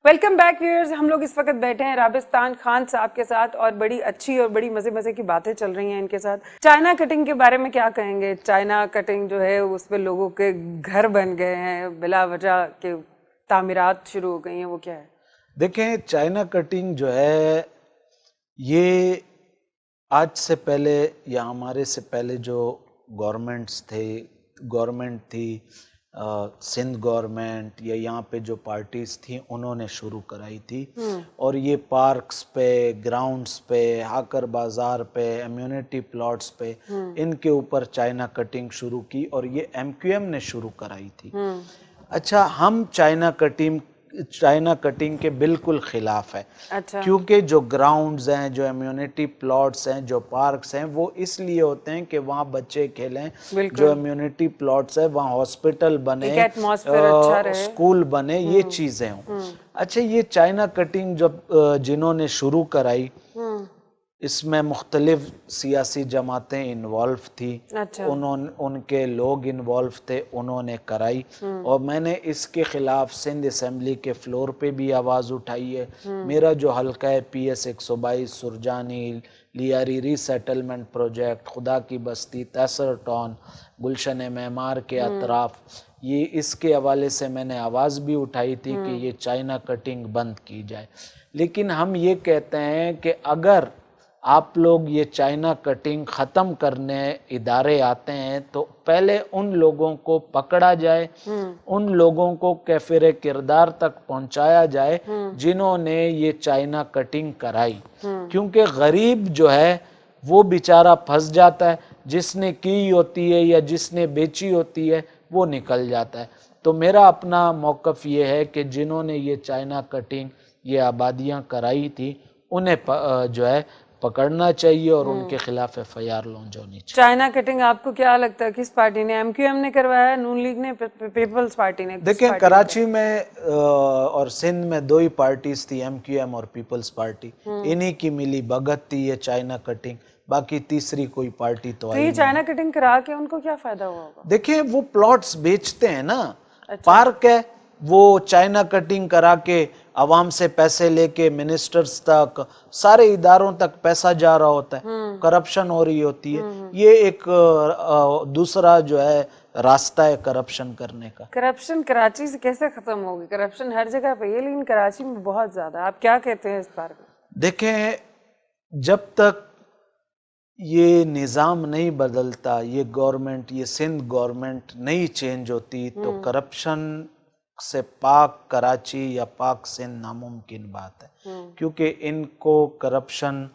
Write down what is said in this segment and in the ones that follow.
Welcome back viewers. ہم لوگ اس وقت بیٹھے ہیں رابستان خان صاحب کے ساتھ اور بڑی اچھی اور بڑی مزے کی باتیں چل رہی ہیں ان کے ساتھ. چائنا کٹنگ کے بارے میں کیا کہیں گے؟ چائنا کٹنگ جو ہے اس پہ لوگوں کے گھر بن گئے ہیں بلا وجہ کے تعمیرات شروع ہو گئی ہیں، وہ کیا ہے؟ دیکھیں، چائنا کٹنگ جو ہے یہ آج سے پہلے یا ہمارے سے پہلے جو گورنمنٹ تھی، سندھ گورنمنٹ یا یہاں پہ جو پارٹیز تھیں انہوں نے شروع کرائی تھی. اور یہ پارکس پہ، گراؤنڈز پہ، ہاکر بازار پہ، امیونٹی پلاٹس پہ ان کے اوپر چائنا کٹنگ شروع کی اور یہ MQM نے شروع کرائی تھی. اچھا، ہم چائنا کٹنگ کے بالکل خلاف ہے. کیونکہ جو گراؤنڈز ہیں، جو امیونٹی پلاٹس ہیں، جو پارکس ہیں، وہ اس لیے ہوتے ہیں کہ وہاں بچے کھیلیں. جو امیونٹی پلاٹس ہے وہاں ہاسپٹل بنے، اسکول بنے، یہ چیزیں ہوں. اچھا، یہ چائنا کٹنگ جنہوں نے شروع کرائی، اس میں مختلف سیاسی جماعتیں انوالو تھی. ان کے لوگ انوالو تھے، انہوں نے کرائی. اور میں نے اس کے خلاف سندھ اسمبلی کے فلور پہ بھی آواز اٹھائی ہے. میرا جو حلقہ ہے PS 122 سرجانی لیاری ری سیٹلمنٹ پروجیکٹ، خدا کی بستی، تیسر ٹاؤن، گلشن معمار کے اطراف، یہ اس کے حوالے سے میں نے آواز بھی اٹھائی تھی کہ یہ چائنا کٹنگ بند کی جائے. لیکن ہم یہ کہتے ہیں کہ اگر آپ لوگ یہ چائنا کٹنگ ختم کرنے ادارے آتے ہیں تو پہلے ان لوگوں کو پکڑا جائے، ان لوگوں کو کیفر کردار تک پہنچایا جائے جنہوں نے یہ چائنا کٹنگ کرائی. کیونکہ غریب جو ہے وہ بیچارہ پھنس جاتا ہے، جس نے کی ہوتی ہے یا جس نے بیچی ہوتی ہے وہ نکل جاتا ہے. تو میرا اپنا موقف یہ ہے کہ جنہوں نے یہ چائنا کٹنگ، یہ آبادیاں کرائی تھی، انہیں جو ہے پکڑنا چاہیے اور ان کے خلاف FIR لانچ ہونی چاہیے. چائنا کٹنگ آپ کو کیا لگتا ہے کس پارٹی نے؟ MQM نے کروایا، نون لیگ نے، پیپلز پارٹی نے؟ دیکھیں، کراچی میں اور سندھ میں دو ہی پارٹیز تھی، MQM اور پیپلز پارٹی. انہی کی ملی بھگت تھی یہ چائنا کٹنگ، باقی تیسری کوئی پارٹی تو آئی یہ نہیں. چائنا کٹنگ کرا کے ان کو کیا فائدہ ہوا ہوگا؟ دیکھیں، وہ پلاٹس بیچتے ہیں نا. پارک ہے، وہ چائنا کٹنگ کرا کے عوام سے پیسے لے کے منسٹرز تک، سارے اداروں تک پیسہ جا رہا ہوتا ہے، کرپشن ہو رہی ہوتی ہے. یہ ایک دوسرا جو ہے راستہ ہے کرپشن کرنے کا. کرپشن کراچی سے کیسے ختم ہوگی؟ کرپشن ہر جگہ پہ ہے لیکن کراچی میں بہت زیادہ. آپ کیا کہتے ہیں اس بارے میں؟ دیکھیں، جب تک یہ نظام نہیں بدلتا، یہ گورنمنٹ، یہ سندھ گورنمنٹ نہیں چینج ہوتی، تو کرپشن سے پاک کراچی یا پاک سندھ ناممکن بات ہے. کیونکہ ان کو کرپشن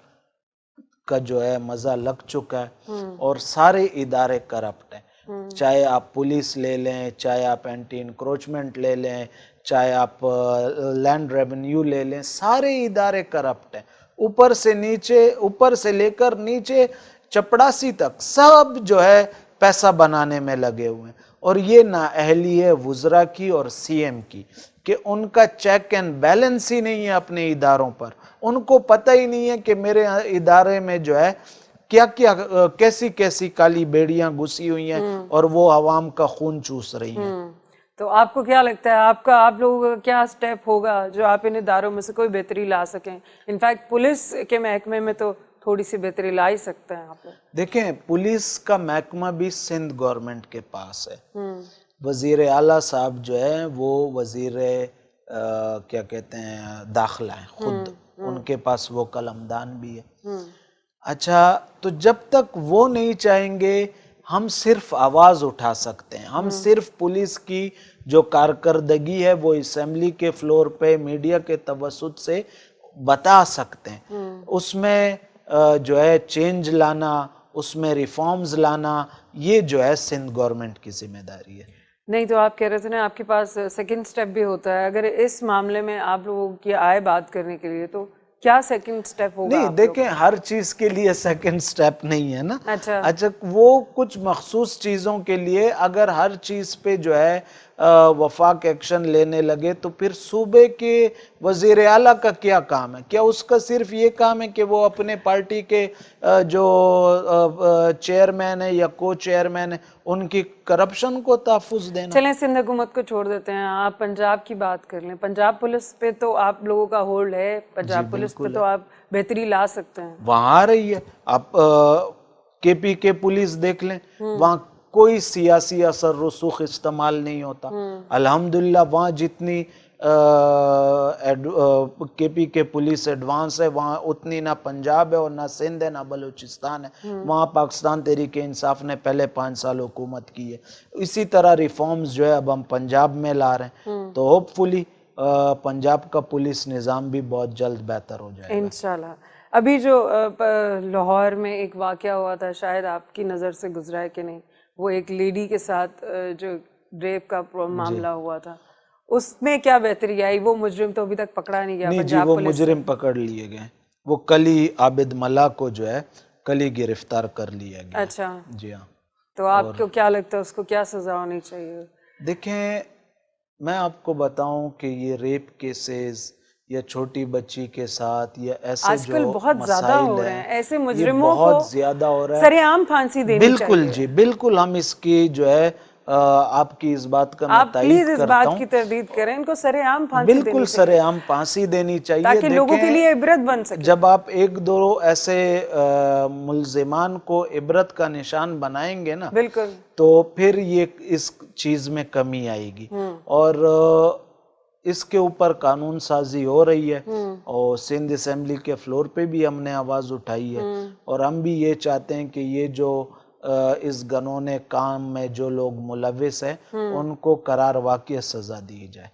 کا جو ہے مزہ لگ چکا ہے اور سارے ادارے کرپٹ ہیں. چاہے آپ پولیس لے لیں، چاہے آپ اینٹی انکروچمنٹ لے لیں، چاہے آپ لینڈ ریونیو لے لیں، سارے ادارے کرپٹ ہیں. اوپر سے نیچے، اوپر سے لے کر نیچے چپڑاسی تک سب جو ہے پیسہ بنانے میں لگے ہوئے ہیں. اور یہ نااہلی ہے وزراء کی اور CM کی کہ ان کا چیک اینڈ بیلنس ہی نہیں ہے اپنے اداروں پر. ان کو پتہ ہی نہیں ہے کہ میرے ادارے میں جو ہے کیا کیسی کالی بیڑیاں گھسی ہوئی ہیں اور وہ عوام کا خون چوس رہی ہیں. تو آپ کو کیا لگتا ہے آپ لوگوں کا کیا سٹیپ ہوگا جو آپ ان اداروں میں سے کوئی بہتری لا سکیں؟ انفیکٹ پولیس کے محکمے میں تو تھوڑی سی بہتری لا ہی سکتے ہیں آپ لوگ. دیکھیں، پولیس کا محکمہ بھی سندھ گورنمنٹ کے پاس ہے. وزیر اعلیٰ صاحب جو ہے وہ وزیر کیا کہتے ہیں داخلہ ہیں خود، ان کے پاس وہ قلمدان بھی ہے. اچھا، تو جب تک وہ نہیں چاہیں گے ہم صرف آواز اٹھا سکتے ہیں. ہم صرف پولیس کی جو کارکردگی ہے وہ اسمبلی کے فلور پہ میڈیا کے توسط سے بتا سکتے ہیں. اس میں جو ہے چینج لانا، اس میں ریفارمز لانا، یہ جو ہے سندھ گورنمنٹ کی ذمہ داری ہے. نہیں تو آپ کہہ رہے تھے نا آپ کے پاس سیکنڈ سٹیپ بھی ہوتا ہے. اگر اس معاملے میں آپ لوگوں کی آئے بات کرنے کے لیے تو کیا سیکنڈ سٹیپ ہوگا؟ نہیں، دیکھیں، ہر چیز کے لیے سیکنڈ سٹیپ نہیں ہے نا. اچھا، وہ کچھ مخصوص چیزوں کے لیے اگر ہر چیز پہ جو ہے वफाक एक्शन लेने लगे तो फिर सूबे के वजीर आला का क्या काम है? क्या उसका सिर्फ ये काम है कि वो अपने पार्टी के जो चेयरमैन है या को चेयरमैन है उनकी करप्शन को तहफ़्फ़ुज़ देना? चलें सिंध हुकूमत को छोड़ देते हैं, आप पंजाब की बात कर लें। पंजाब पुलिस पे तो आप लोगों का होल्ड है, पंजाब पुलिस पे तो आप बेहतरी ला सकते हैं। वहाँ आ रही है, आप KPK पुलिस देख लें, वहाँ कोई सियासी असर रसूख इस्तेमाल नहीं होता। अल्हम्दुलिल्लाह वहाँ जितनी KPK पुलिस एडवांस है, वहाँ उतनी ना पंजाब है और ना सिंध है ना बलूचिस्तान है। वहाँ पाकिस्तान तहरीक इंसाफ ने पहले 5 साल हुकूमत की है। इसी तरह रिफॉर्म्स जो है अब हम पंजाब में ला रहे हैं, तो होपफुली पंजाब का पुलिस निज़ाम भी बहुत जल्द बेहतर हो जाएगा इंशाल्लाह। अभी जो लाहौर में एक वाक़या हुआ था, शायद आपकी नज़र से गुजरा है कि नहीं, वो एक लेडी के साथ जो रेप का मामला हुआ था, उसमें क्या बेहतरी आई? वो मुजरिम तो अभी तक पकड़ा नहीं गया। नहीं जी, वो मुजरिम पकड़ लिए गए। वो कल ही आबिद मल्ला को जो है कल ही गिरफ्तार कर लिया गया। अच्छा जी हाँ। तो आपको क्या लगता है उसको क्या सजा होनी चाहिए? देखें, मैं आपको बताऊं कि ये रेप केसेस या छोटी बच्ची के साथ या ऐसे आजकल जो बहुत ज्यादा हो रहे हैं, ऐसे मुजरिमों को बहुत ज्यादा हो रहा है। सरेआम फांसी देनी बिल्कुल जी, बिल्कुल हम इसकी जो है आपकी इस बात का मैं तायीद करता हूं। इस बात की तरदीद करें, इनको सरेआम फांसी बिल्कुल सरेआम फांसी देनी चाहिए ताकि लोगों के लिए इबरत बन सके। जब आप एक दो ऐसे मुल्जिमान को इबरत का निशान बनाएंगे ना, बिल्कुल, तो फिर ये इस चीज में कमी आएगी। और इसके ऊपर कानून साजी हो रही है और सिंध असेंबली के फ्लोर पे भी हमने आवाज उठाई है और हम भी ये चाहते हैं कि ये जो इस गनोने काम में जो लोग मुलविस हैं उनको करार वाक़ई सजा दी जाए।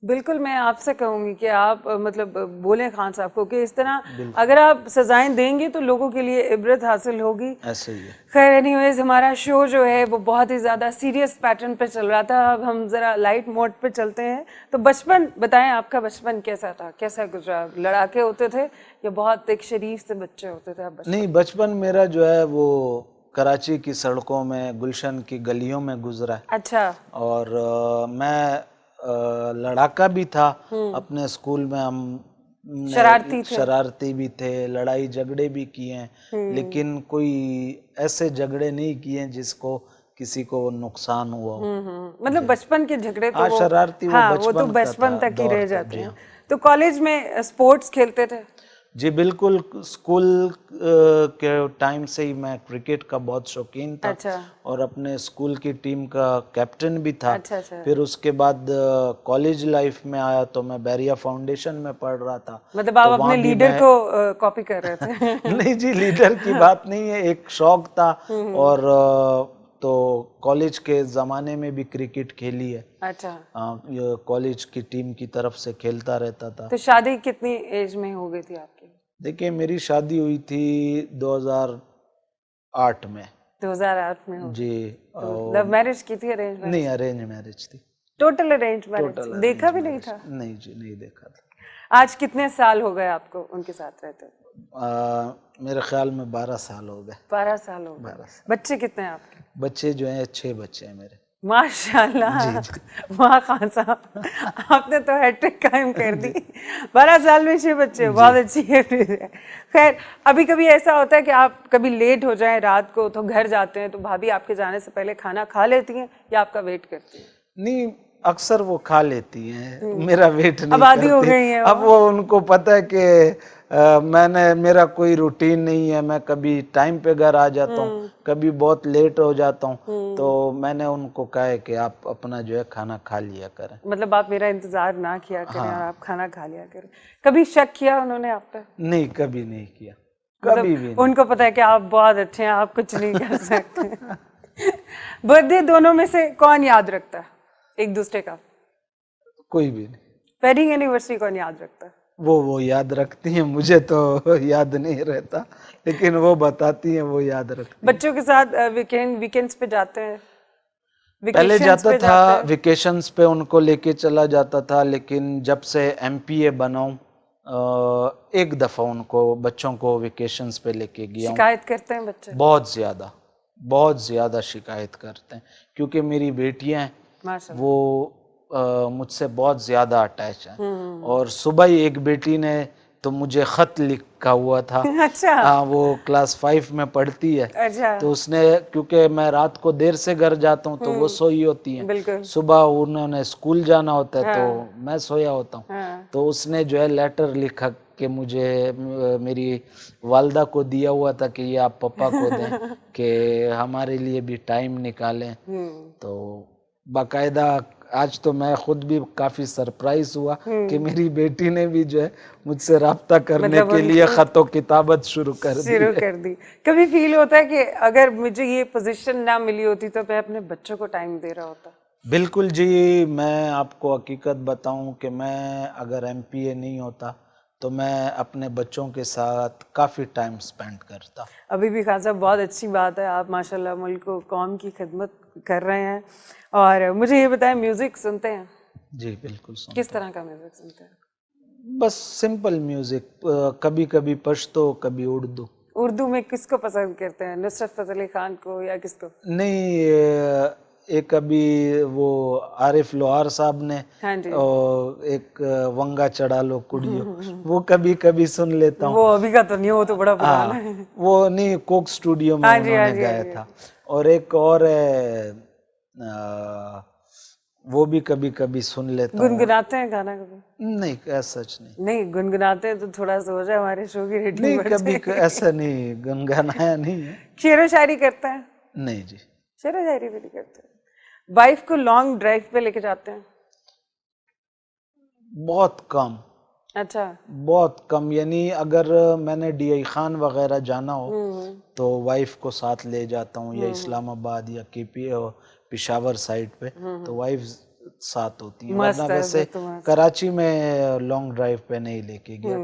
बिल्कुल, मैं आपसे कहूंगी कि आप मतलब बोलें खान साहब को कि इस तरह अगर आप सजाएं देंगे तो लोगों के लिए इबरत हासिल होगी। ऐसे ही है। खैर एनीवेज, हमारा शो जो है वो बहुत ही ज़्यादा सीरियस पैटर्न पे चल रहा था, अब हम ज़रा लाइट मोड पे चलते हैं। तो बचपन बताएं, आपका बचपन कैसा था, कैसा गुजरा? लड़ाके होते थे या बहुत एक शरीफ से बच्चे होते थे आप? नहीं, बचपन मेरा जो है वो कराची की सड़कों में, गुलशन की गलियों में गुजरा है। अच्छा। और मैं लड़ाका भी था। अपने स्कूल में हम शरारती भी थे, लड़ाई झगड़े भी किए हैं, लेकिन कोई ऐसे झगड़े नहीं किए जिसको किसी को नुकसान हुआ हो। मतलब बचपन के झगड़े तो शरारती वो तो बचपन तक ही रह जाते हैं। तो कॉलेज में स्पोर्ट्स खेलते थे? जी बिल्कुल, स्कूल के टाइम से ही मैं क्रिकेट का बहुत शौकीन था। अच्छा। और अपने स्कूल की टीम का कैप्टन भी था। अच्छा। फिर उसके बाद कॉलेज लाइफ में आया तो मैं बैरिया फाउंडेशन में पढ़ रहा था। मतलब आप अपने लीडर को कॉपी कर रहे थे? नहीं जी, लीडर की बात नहीं है, एक शौक था। और तो कॉलेज के ज़माने में भी क्रिकेट खेली है। अच्छा। कॉलेज की टीम की तरफ से खेलता रहता था। तो शादी कितनी एज में हो गई थी आपकी? देखिए, मेरी शादी हुई थी 2008 में। 2008 में हो जी। लव मैरिज की थी, अरेंज मैरिज? नहीं, अरेंज मैरिज थी। Total arrange marriage? देखा भी नहीं था? नहीं जी, नहीं देखा था। आज कितने साल हो गए आपको उनके साथ रहते? मेरे ख्याल में 12 साल हो गए। 12 साल हो गए। बच्चे कितने हैं आपके? बच्चे जो हैं 6 बच्चे हैं मेरे। माशाल्लाह। वाह खान साहब, आपने तो हैट्रिक कायम कर दी। 12 साल में 6 बच्चे, बहुत अच्छी है। खैर, अभी कभी ऐसा होता है कि आप कभी लेट हो जाएं रात को तो घर जाते हैं तो भाभी आपके जाने से पहले खाना खा लेती हैं या आपका वेट करती हैं? नहीं, अक्सर वो खा लेती हैं, मेरा वेट नहीं अब आदी हो गई है। अब वो उनको पता है कि मेरा कोई रूटीन नहीं है, मैं कभी टाइम पे घर आ जाता हूँ, कभी बहुत लेट हो जाता हूँ। तो मैंने उनको कहा है कि आप अपना जो है खाना खा लिया करें। मतलब आप मेरा इंतजार ना किया करें और आप खाना खा लिया करें। कभी शक किया उन्होंने आप पर? नहीं, कभी नहीं किया, मतलब कभी भी नहीं। उनको पता है कि आप बहुत अच्छे हैं, आप कुछ नहीं कर सकते। बर्थडे दोनों में से कौन याद रखता है एक दूसरे का? कोई भी नहीं। वेडिंग एनिवर्सरी कौन याद रखता है? वो याद रखती हैं, मुझे तो याद नहीं रहता, लेकिन वो बताती हैं, वो याद रखती। बच्चों के साथ वीकेंड्स पे जाते हैं? पहले जाता था, वेकेशंस पे उनको लेके चला जाता था, लेकिन जब से MPA बना हूं, एक दफा उनको बच्चों को वेकेशंस पे लेके गया। शिकायत करते हैं बच्चे? बहुत ज्यादा शिकायत करते हैं, क्योंकि मेरी बेटियां हैं माशाल्लाह। वो मुझ से बहुत ज़्यादा अटैच है। और सुबह ही एक बेटी ने तो मुझे ख़त लिखा हुआ था। अच्छा। हाँ, वो क्लास 5 में पढ़ती है। अच्छा। तो उसने, क्योंकि मैं रात को देर से घर जाता हूँ तो वो सोई होती हैं, बिल्कुल। सुबह उन्होंने स्कूल जाना होता है हाँ। तो मैं सोया होता हूँ। हाँ। तो उसने जो है लेटर लिखा कि मुझे मेरी वालदा को दिया हुआ था कि ये आप पापा को दें कि हमारे लिए भी टाइम निकालें। तो बाकायदा आज तो मैं खुद भी काफ़ी सरप्राइज हुआ कि मेरी बेटी ने भी जो है मुझसे राब्ता करने मतलब के लिए ख़त व किताबत शुरू कर दी। कभी फील होता है कि अगर मुझे ये पोजीशन ना मिली होती तो मैं अपने बच्चों को टाइम दे रहा होता? बिल्कुल जी, मैं आपको हकीकत बताऊं कि मैं अगर MPA नहीं होता तो मैं अपने बच्चों के साथ काफ़ी टाइम स्पेंड करता। अभी भी खान साहब बहुत अच्छी बात है, आप माशाल्लाह मुल्क को कौम की खिदमत कर रहे हैं। और मुझे ये बताएं, म्यूजिक सुनते हैं? जी बिल्कुल सुनता। किस तरह का म्यूजिक सुनते हैं? बस सिंपल म्यूजिक, कभी कभी पश्तो कभी उर्दू। उर्दू में किसको पसंद करते हैं, नुसरत फतेह अली खान को या किसको? नहीं, एक अभी वो आरिफ लोहार साहब ने हाँ जी। और एक वंगा चढ़ा लो कुड़ियो, वो कभी कभी सुन लेता हूँ। वो अभी का तो नहीं, वो तो बड़ा पुराना हाँ, है। वो नहीं, कोक स्टूडियो में हाँ जी, हाँ उन्होंने जी, हाँ गाया जी। था। और एक और है, वो भी कभी कभी सुन लेता हूँ। गुनगुनाते हैं गाना कभी? नहीं, ऐसा सच नहीं। नहीं, गुनगुनाते हैं तो थोड़ा सा हो जाए, हमारे शो की रेटिंग नहीं, बढ़ कभी जाएगी। ऐसा नहीं, गुनगुनाया नहीं है। शेरो शायरी करते हैं? नहीं जी। शेरो शायरी भी नहीं करते? वाइफ को लॉन्ग ड्राइव पे लेके जाते हैं? बहुत कम, अच्छा। बहुत कम। यानी अगर मैंने DI खान वगैरह जाना हो तो वाइफ को साथ ले जाता हूँ, या इस्लामाबाद या KP पिशावर साइड पे, तो वाइफ साथ होती है। वरना वैसे कराची में लॉन्ग ड्राइव पे नहीं लेके गया।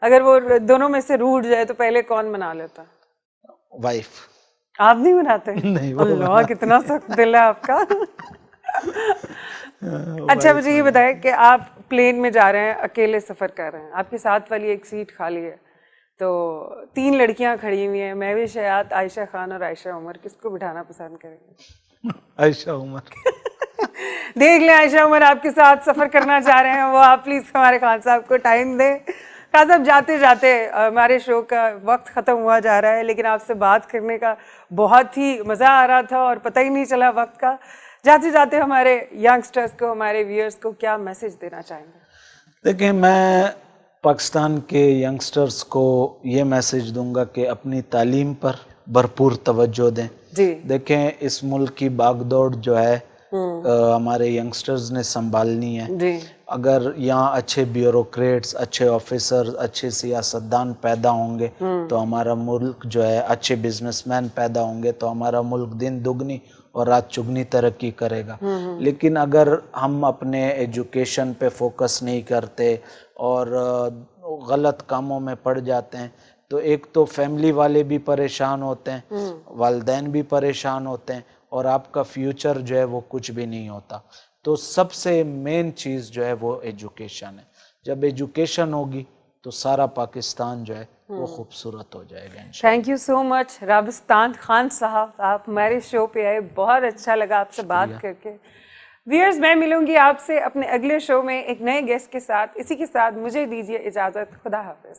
अगर वो दोनों में से रूठ जाए तो पहले कौन मना लेता? वाइफ। आप नहीं मनाते? नहीं, वो अल्लाह, कितना सख्त दिल है आपका। अच्छा, मुझे ये बताएं कि आप प्लेन में जा रहे हैं, अकेले सफर कर रहे हैं, आपके साथ वाली एक सीट खाली है, तो 3 लड़कियां खड़ी हुई हैं, महविश हयात, आयशा खान और आयशा उमर, किसको बिठाना पसंद करेंगे? आयशा उमर। देख लें, आयशा उमर आपके साथ सफर करना चाह रहे हैं, वो आप प्लीज हमारे खान साहब को टाइम दें। खान साहब, जाते जाते हमारे शो का वक्त खत्म हुआ जा रहा है, लेकिन आपसे बात करने का बहुत ही मजा आ रहा था और पता ही नहीं चला वक्त का। जाते जाते हमारे यंगस्टर्स को, हमारे व्यूअर्स को क्या मैसेज देना चाहेंगे? देखिए, मैं पाकिस्तान के यंगस्टर्स को ये मैसेज दूंगा कि अपनी तालीम पर भरपूर तवज्जो दें जी। देखें, इस मुल्क की बागदौड़ जो है हमारे यंगस्टर्स ने संभालनी है जी। अगर यहाँ अच्छे ब्यूरोक्रेट्स, अच्छे ऑफिसर, अच्छे सियासतदान पैदा होंगे तो हमारा मुल्क जो है, अच्छे बिजनेसमैन पैदा होंगे तो हमारा मुल्क दिन दुगनी और रात चुगनी तरक्की करेगा। लेकिन अगर हम अपने एजुकेशन पे फोकस नहीं करते और गलत कामों में पड़ जाते हैं तो एक तो फैमिली वाले भी परेशान होते हैं, वालिदैन भी परेशान होते हैं और आपका फ्यूचर जो है वो कुछ भी नहीं होता। तो सबसे मेन चीज़ जो है वो एजुकेशन है। जब एजुकेशन होगी तो सारा पाकिस्तान जो है वो खूबसूरत हो जाएगा इंशाल्लाह। Thank you so much Rabistan Khan साहब, आप हमारे शो पे आए, बहुत अच्छा लगा आपसे बात करके। व्यूअर्स, मैं मिलूंगी आपसे अपने अगले शो में एक नए गेस्ट के साथ। इसी के साथ मुझे दीजिए इजाज़त। खुदा हाफिज़।